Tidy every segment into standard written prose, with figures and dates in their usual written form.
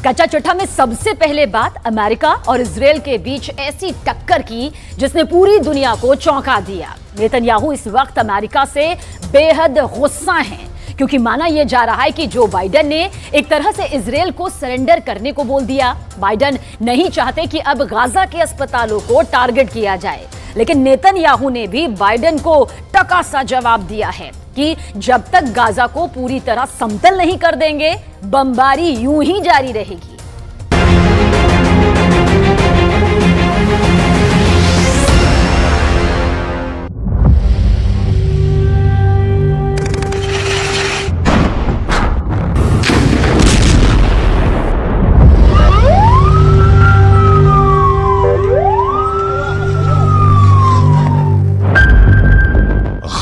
कच्चा चिट्ठा में सबसे पहले बात अमेरिका और इजराइल के बीच ऐसी टक्कर की जिसने पूरी दुनिया को चौंका दिया। नेतन्याहू इस वक्त अमेरिका से बेहद गुस्सा हैं क्योंकि माना यह जा रहा है कि जो बाइडेन ने एक तरह से इजराइल को सरेंडर करने को बोल दिया। बाइडेन नहीं चाहते कि अब गाजा के अस्पतालों को टारगेट किया जाए, लेकिन नेतन्याहू ने भी बाइडेन को टका सा जवाब दिया है कि जब तक गाजा को पूरी तरह समतल नहीं कर देंगे, बमबारी यूं ही जारी रहेगी।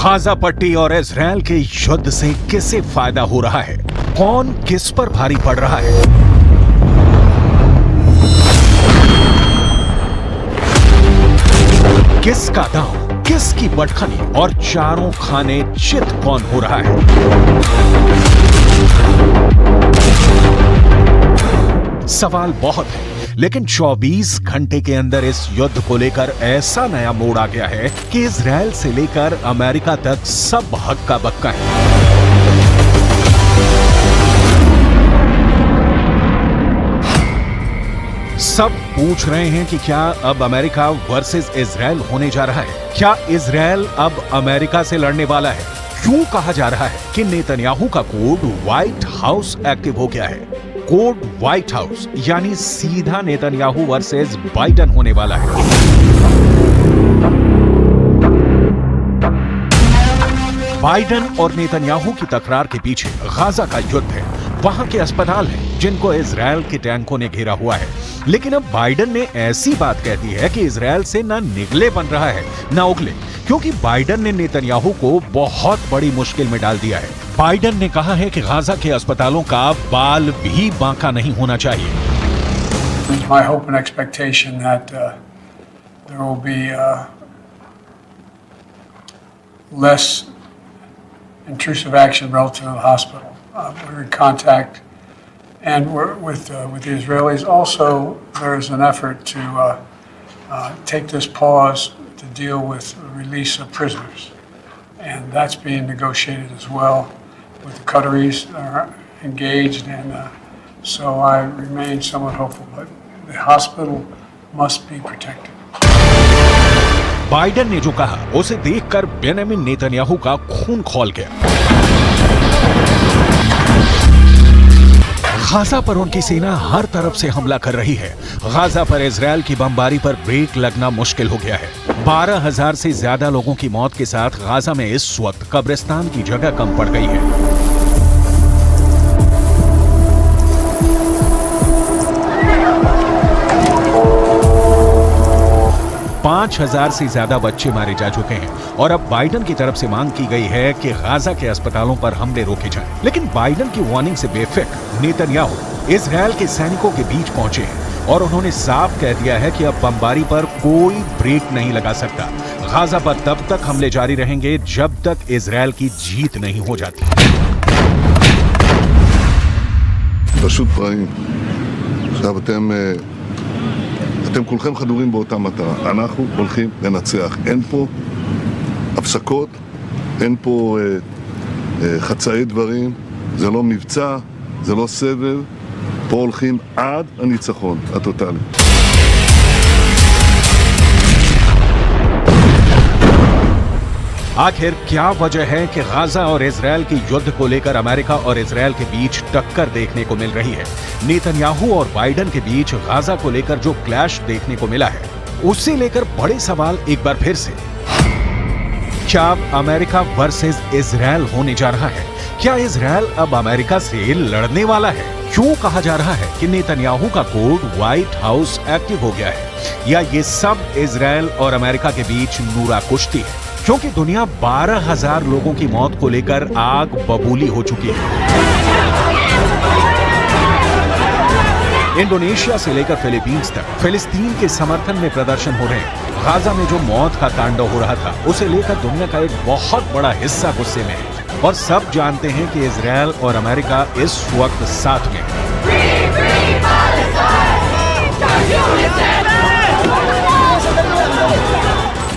गाजा पट्टी और इजराइल के युद्ध से किसे फायदा हो रहा है? कौन किस पर भारी पड़ रहा है? किसका दांव, किसकी बटखनी और चारों खाने चित कौन हो रहा है? सवाल बहुत है, लेकिन 24 घंटे के अंदर इस युद्ध को लेकर ऐसा नया मोड़ आ गया है कि इजराइल से लेकर अमेरिका तक सब हक्का बक्का है। सब पूछ रहे हैं कि क्या अब अमेरिका वर्सेस इजराइल होने जा रहा है? क्या इजराइल अब अमेरिका से लड़ने वाला है? क्यों कहा जा रहा है कि नेतन्याहू का कोड व्हाइट हाउस एक्टिव हो गया है? कोड व्हाइट हाउस यानी सीधा नेतन्याहू वर्सेस बाइडेन होने वाला है। बाइडेन और नेतन्याहू की तकरार के पीछे गाजा का युद्ध है। वहां के अस्पताल हैं जिनको इजराइल के टैंकों ने घेरा हुआ है। लेकिन अब बाइडेन ने ऐसी बात कह दी है कि इजराइल से ना निगले बन रहा है ना उगले, क्योंकि बाइडेन ने नेतन्याहू को बहुत बड़ी मुश्किल में डाल दिया है। बाइडेन ने कहा है कि गाजा के अस्पतालों का बाल भी बांका नहीं होना चाहिए। My hope and expectation that there will be less intrusive action relative to the hospital. We're in contact, and we're with the Israelis. Also, there is an effort to take this pause to deal with the release of prisoners, and that's being negotiated as well. With the Qataris are engaged, and so I remain somewhat hopeful. But the hospital must be protected. Biden ने जो कहा उसे देखकर Benjamin Netanyahu का खून खौल गया। Gaza पर उनकी सेना हर तरफ से हमला कर रही है। गाजा पर इजराइल की बमबारी पर ब्रेक लगना मुश्किल हो गया है। 12,000 से ज्यादा लोगों की मौत के साथ गाजा में इस वक्त कब्रिस्तान की जगह कम पड़ गई है। 5,000 से ज्यादा बच्चे मारे जा चुके हैं और अब बाइडेन की तरफ से मांग की गई है कि गाजा के अस्पतालों पर हमले रोके जाएं। लेकिन बाइडेन की वार्निंग से बेफिक्र नेतन्याहू इजराइल के सैनिकों के बीच पहुंचे हैं और उन्होंने साफ कह दिया है कि अब बमबारी पर कोई ब्रेक नहीं लगा सकता। गाजा पर तब तक हमले जारी रहेंगे जब तक इजराइल की जीत नहीं हो जाती। אתם כולכם חדורים באותה מטרה, אנחנו הולכים לנצח. אין פה הפסקות, אין פה חצאי דברים, זה לא מבצע, זה לא סבב, פה הולכים עד הניצחון הטוטלי. आखिर क्या वजह है कि गाजा और इजराइल के युद्ध को लेकर अमेरिका और इजराइल के बीच टक्कर देखने को मिल रही है? नेतन्याहू और बाइडेन के बीच गाजा को लेकर जो क्लैश देखने को मिला है, उससे लेकर बड़े सवाल एक बार फिर से। क्या अब अमेरिका वर्सेस इजराइल होने जा रहा है? क्या इजराइल अब अमेरिका से लड़ने वाला है? क्यों कहा जा रहा है कि नेतन्याहू का कोड व्हाइट हाउस एक्टिव हो गया है? या ये सब इजराइल और अमेरिका के बीच नूरा कुश्ती है? क्योंकि दुनिया 12,000 लोगों की मौत को लेकर आग बबूली हो चुकी है। इंडोनेशिया से लेकर फिलीपींस तक फिलिस्तीन के समर्थन में प्रदर्शन हो रहे हैं। गाजा में जो मौत का तांडव हो रहा था, उसे लेकर दुनिया का एक बहुत बड़ा हिस्सा गुस्से में है और सब जानते हैं कि इजराइल और अमेरिका इस वक्त साथ में है।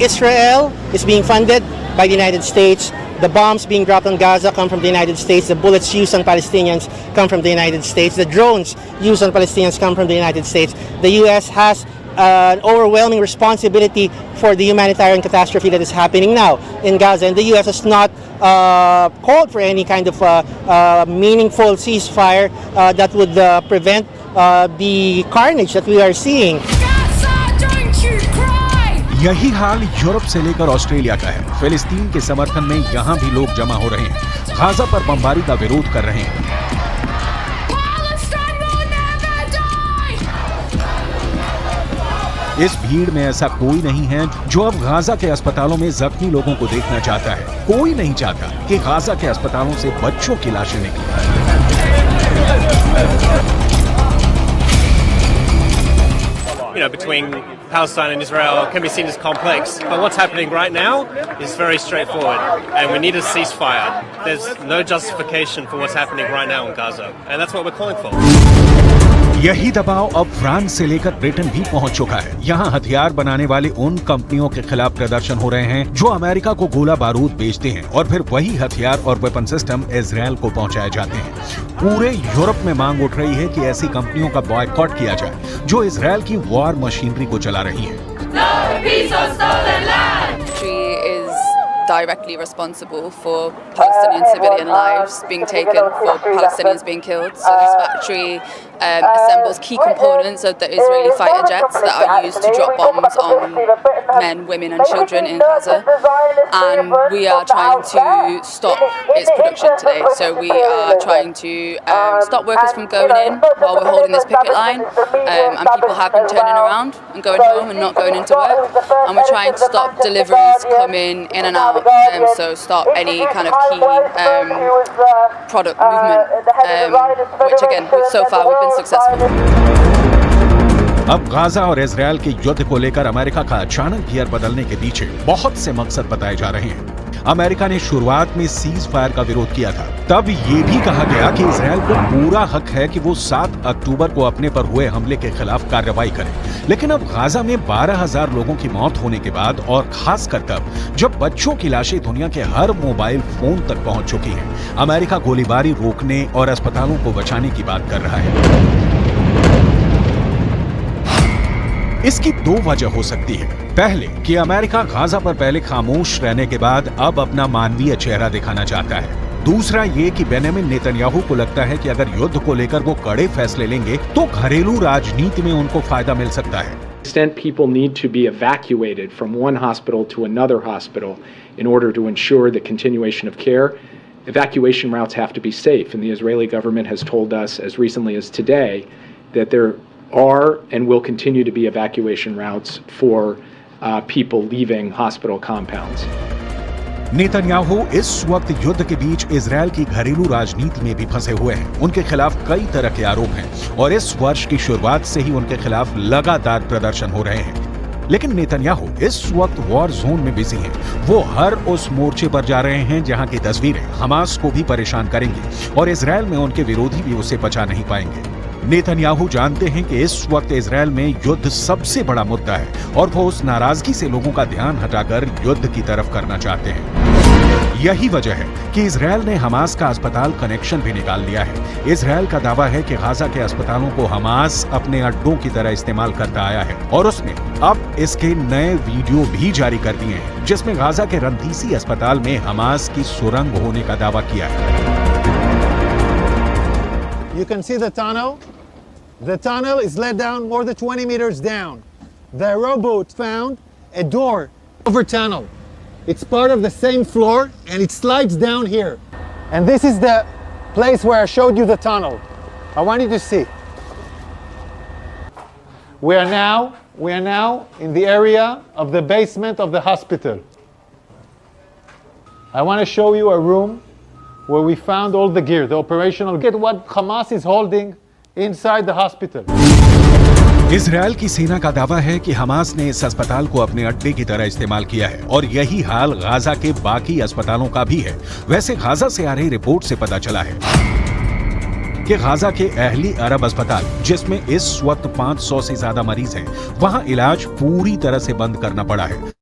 Israel is being funded by the United States. The bombs being dropped on Gaza come from the United States. The bullets used on Palestinians come from the United States. The drones used on Palestinians come from the United States. The U.S. has an overwhelming responsibility for the humanitarian catastrophe that is happening now in Gaza. And the U.S. has not called for any kind of meaningful ceasefire that would prevent the carnage that we are seeing. यही हाल Europe से लेकर Australia का है। फिलिस्तीन के समर्थन में यहाँ भी लोग जमा हो रहे हैं, गाजा पर बमबारी का विरोध कर रहे हैं। इस भीड़ में ऐसा कोई नहीं है जो अब गाजा के अस्पतालों में जख्मी लोगों को देखना चाहता है। कोई नहीं चाहता कि गाजा के अस्पतालों से बच्चों की लाशें निकलें। Between Palestine and Israel can be seen as complex, but what's happening right now is very straightforward, and we need a ceasefire. There's no justification for what's happening right now in Gaza, and that's what we're calling for. यही दबाव अब France से लेकर Britain भी पहुंच चुका है। यहाँ हथियार बनाने वाले उन कंपनियों के खिलाफ प्रदर्शन हो रहे हैं जो अमेरिका को गोला बारूद बेचते हैं और फिर वही हथियार और वेपन सिस्टम इजरायल को पहुंचाए जाते हैं। पूरे यूरोप में मांग उठ रही है कि ऐसी कंपनियों का बॉयकॉट किया जाए जो इजरायल की वॉर मशीनरी को चला रही है। Directly responsible for Palestinian civilian lives being taken, for Palestinians being killed. So this factory assembles key components of the Israeli fighter jets that are used to drop bombs on men, women and children in Gaza. And we are trying to stop its production today. So we are trying to stop workers from going in while we're holding this picket line. And people have been turning around and going home and not going into work. And we're trying to stop deliveries coming in and out. So stop any kind of key product movement, which again, so far we've been successful. अब Gaza और Israel के युद्ध को लेकर America का अचानक gear बदलने के पीछे बहुत से मकसद बताए जा रहे हैं। अमेरिका ने शुरुआत में सीज फायर का विरोध किया था। तब ये भी कहा गया कि इजरायल को पूरा हक है कि वो 7 अक्टूबर को अपने पर हुए हमले के खिलाफ कार्रवाई करे। लेकिन अब गाजा में 12,000 लोगों की मौत होने के बाद और खासकर तब जब बच्चों की लाशें दुनिया के हर मोबाइल फोन तक पहुंच चुकी हैं, अमेरिका गोलीबारी रोकने और अस्पतालों को बचाने की बात कर रहा है। इसकी 2 वजह हो सकती है। पहले कि अमेरिका गाजा पर पहले खामोश रहने के बाद अब अपना मानवीय चेहरा दिखाना चाहता है। दूसरा ये कि बेंजामिन नेतन्याहू को लगता है कि अगर युद्ध को लेकर वो कड़े फैसले लेंगे तो घरेलू राजनीति में उनको फायदा मिल सकता है। extent people need to be evacuated from one hospital to another hospital in order to ensure the continuation of care, evacuation routes have to be safe, and the Israeli government has told us as recently as today that there are and will continue to be evacuation routes for people leaving hospital compounds. Netanyahu इस वक्त युद्ध के बीच Israel की घरेलू राजनीति में भी फंसे हुए हैं। उनके खिलाफ कई तरह के आरोप हैं और इस वर्ष की शुरुआत से ही उनके खिलाफ लगातार प्रदर्शन हो रहे हैं। लेकिन नेतन्याहू इस वक्त वॉर जोन में बिजी हैं। वो हर उस मोर्चे पर जा रहे हैं जहां की तस्वीरें हमास को भी परेशान करेंगी और इजरायल में उनके विरोधी भी उसे बचा नहीं पाएंगे। नेतन्याहू जानते हैं कि इस वक्त इजरायल में युद्ध सबसे बड़ा मुद्दा है और वो उस नाराजगी से लोगों का ध्यान हटाकर युद्ध की तरफ करना चाहते हैं। यही वजह है कि इजरायल ने हमास का अस्पताल कनेक्शन भी निकाल लिया है। इजरायल का दावा है कि गाजा के अस्पतालों को हमास अपने अड्डों की तरह इस्तेमाल करता आया है और उसने अब इसके नए वीडियो भी जारी कर दिए हैं जिसमें गाजा के रंतीसी अस्पताल में हमास की सुरंग होने का दावा किया है। You can see the tunnel. The tunnel is let down more than 20 meters down. The rowboat found a door over tunnel. It's part of the same floor and it slides down here. And this is the place where I showed you the tunnel. I want you to see. We are now in the area of the basement of the hospital. I want to show you a room where we found all the gear, the operational gear, what Hamas is holding inside the hospital. Israel की सेना का दावा है कि Hamas ने इस अस्पताल को अपने अड्डे की तरह इस्तेमाल किया है और यही हाल गाजा के बाकी अस्पतालों का भी है। वैसे गाजा से आ रही रिपोर्ट से पता चला है कि गाजा के अहली अरब अस्पताल जिसमें इस वक्त 500 से ज्यादा मरीज हैं, वहां इलाज पूरी तरह से बंद करना पड़ा है।